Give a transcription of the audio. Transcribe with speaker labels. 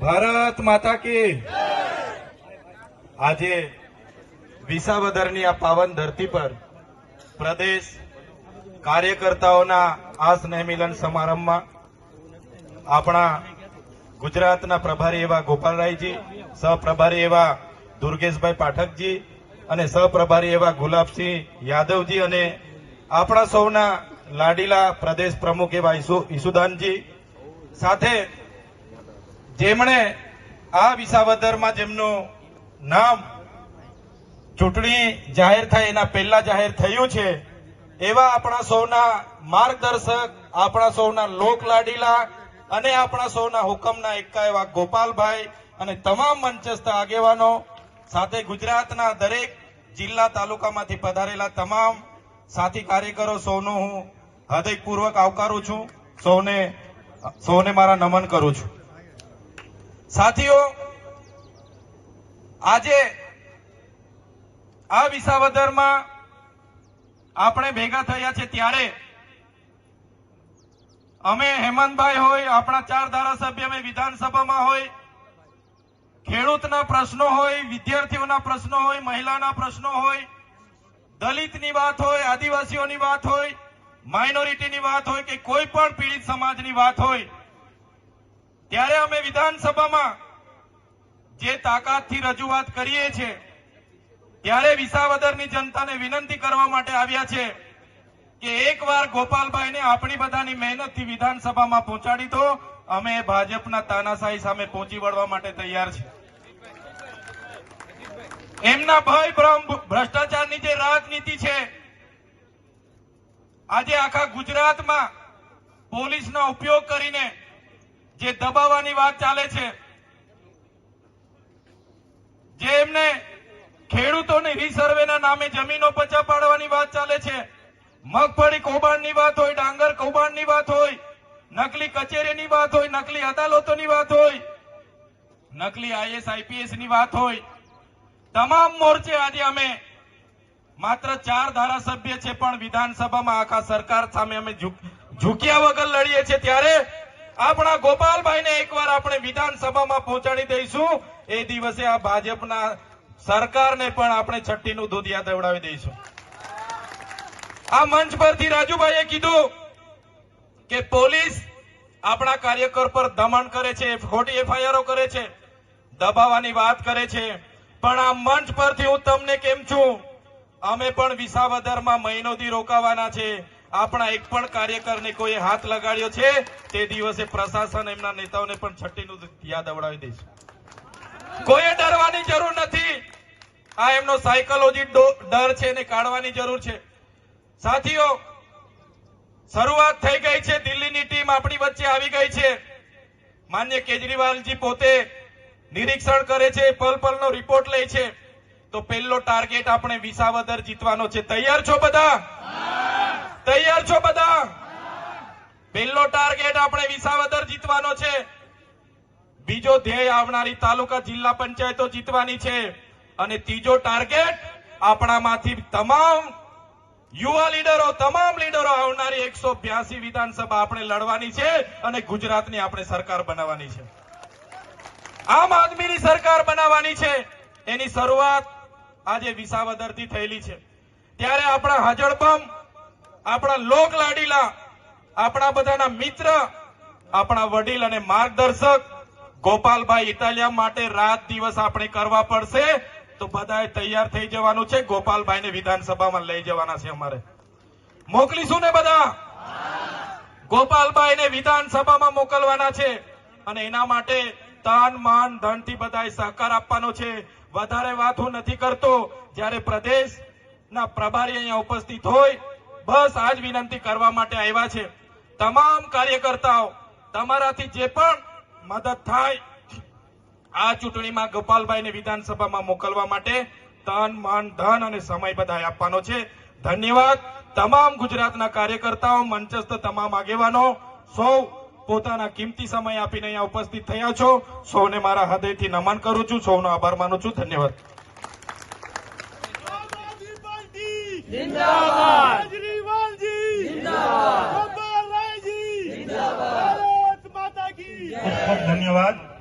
Speaker 1: ભારત માતા કી આજે વિસાવદરની આ પાવન ધરતી પર પ્રદેશ કાર્યકર્તાઓના આ સ્નેહ મિલન સમારંભમાં આપણા ગુજરાતના પ્રભારી એવા ગોપાલરાયજી, સહપ્રભારી એવા દુર્ગેશભાઈ પાઠકજી અને સહપ્રભારી એવા ગુલાબસિંહ યાદવજી અને આપણા સૌના લાડીલા પ્રદેશ પ્રમુખ એવા ઈસુદાનજી સાથે જેમણે આ વિસાવદરમાં જેમનું નામ ચૂંટણી જાહેર થાય એના પહેલા જાહેર થયું છે એવા આપણા સૌના માર્ગદર્શક, આપણા સૌના લોક લાડીલા અને આપણા સૌના હુકમના એકા એવા ગોપાલભાઈ અને તમામ મંચસ્થ આગેવાનો સાથે ગુજરાતના દરેક જિલ્લા તાલુકામાંથી પધારેલા તમામ સાથી કાર્યકરો સૌનો હું હૃદયપૂર્વક આવકારું છું. સૌને મારા નમન કરું છું. સાથીઓ, આજે આ વિસાવદરમાં આપણે ભેગા થયા છે ત્યારે અમે હેમંતભાઈ હોય, આપણા 4 ધારાસભ્ય અમે વિધાનસભામાં હોય, ખેડૂતના પ્રશ્નો હોય, વિદ્યાર્થીઓના પ્રશ્નો હોય, મહિલાના પ્રશ્નો હોય, દલિતની વાત હોય, આદિવાસીઓની વાત હોય, માઇનોરિટીની વાત હોય કે કોઈ પણ પીડિત સમાજની વાત હોય, ત્યારે અમે વિધાનસભામાં જે તાકાતથી રજૂઆત કરીએ છીએ ત્યારે વિસાવદરની જનતાને વિનંતી કરવા માટે આવ્યા છે કે એકવાર ગોપાલભાઈને આપણી બધાની મહેનતથી વિધાનસભામાં પહોંચાડી દો. અમે ભાજપના તાનાશાહી સામે પહોંચી વળવા માટે તૈયાર છે. એમના ભય ભ્રમ ભ્રષ્ટાચારની જે રાજનીતિ છે, આજે આખા ગુજરાતમાં પોલીસનો ઉપયોગ કરીને જે દબાવવાની વાત ચાલે છે, જે એમને ખેડૂતોને રીસર્વેના નામે જમીનો પચા પાડવાની વાત ચાલે છે, મગફળી કૌભાંડની વાત હોય, ડાંગર કૌભાંડની વાત હોય, નકલી કચેરીની વાત હોય, નકલી અદાલતોની વાત હોય, નકલી આઈએસ આઈપીએસ ની વાત હોય, તમામ મોરચે આજે અમે માત્ર 4 ધારાસભ્ય છે પણ વિધાનસભામાં આખા સરકાર સામે અમે ઝૂક્યા વગર લડીએ છીએ. ત્યારે આપણા ગોપાલભાઈને એકવાર આપણે વિધાનસભામાં પહોંચાડી દઈશું. એ દિવસે આ ભાજપના સરકારને પણ આપણે છઠ્ઠીનું દૂધ યાદ દેવડાવી દઈશું. આ મંચ પરથી રાજુભાઈએ કીધું કે પોલીસ આપણા કાર્યકર પર દમન કરે છે, ખોટી એફઆઈઆરો કરે છે, દબાવવાની વાત કરે છે. પણ આ મંચ પરથી હું તમને કેમ છું, અમે પણ વિસાવદરમાં મહિનોથી રોકાવાના છે. આપણા એક પણ કાર્યકરને કોઈ હાથ લગાડ્યો છે તે દિવસે પ્રશાસન એમના નેતાઓને પણ છઠ્ઠીનું યાદ અવડાવી દઈશું. કોઈએ ડરવાની જરૂર નથી. આ એમનો સાયકોલોજી ડર છે એને કાઢવાની જરૂર છે. સાથીઓ, શરૂઆત થઈ ગઈ છે. દિલ્હીની ટીમ આપણી વચ્ચે આવી ગઈ છે. માન્ય કેજરીવાલજી પોતે નિરીક્ષણ કરે છે, પલ-પલનો રિપોર્ટ લે છે. તો પહેલો ટાર્ગેટ આપણે વિસાવદર જીતવાનો છે. તૈયાર છો બધા? તૈયાર છો બધા? પહેલો ટાર્ગેટ આપણે વિસાવદર જીતવાનો છે. બીજો ધ્યેય આવનારી તાલુકા જિલ્લા પંચાયતો જીતવાની છે. અને ત્રીજો ટાર્ગેટ આપણામાંથી તમામ યુવા લીડરો, તમામ લીડરો આવનારી 182 વિધાનસભા આપણે લડવાની છે અને ગુજરાતની આપણે સરકાર બનાવવાની છે. આમ આદમીની સરકાર બનાવવાની છે. એની શરૂઆત આજે વિસાવદરથી થયેલી છે. ત્યારે આપણા હાજળબમ, આપણા લોક લાડીલા, આપણા બધાના મિત્ર, આપણા વડીલ અને માર્ગદર્શક ગોપાલભાઈ ઇટાલિયા માટે રાત દિવસ આપણે કરવા પડશે. તો બધાએ તૈયાર થઈ જવાનું છે. ગોપાલભાઈને વિધાનસભામાં લઈ જવાના છે. અમારે મોકલીશું ને બધા? ગોપાલભાઈને વિધાનસભામાં મોકલવાના છે અને એના માટે તન મન ધનથી બધાએ સહકાર આપવાનો છે. વધારે વાત હું નથી કરતો. જ્યારે પ્રદેશના પ્રભારી અહીંયા ઉપસ્થિત હોય, બસ આજ વિનંતી કરવા માટે આવ્યા છે. તમામ કાર્યકર્તાઓ, તમારાથી જે પણ મદદ થાય આ ચૂંટણીમાં ગોપાલભાઈને વિધાનસભામાં મોકલવા માટે તન મન ધન અને સમય બધાએ આપવાનો છે. ધન્યવાદ. તમામ ગુજરાતના કાર્યકર્તાઓ, મંચસ્થ તમામ આગેવાનો, સૌ પોતાના કિંમતી સમય આપીને અહીંયા ઉપસ્થિત થયા છો. સૌને મારા હૃદયથી નમન કરું છું. સૌનો આભાર માનું છું. ધન્યવાદ.
Speaker 2: ખૂબ ધન્યવાદ.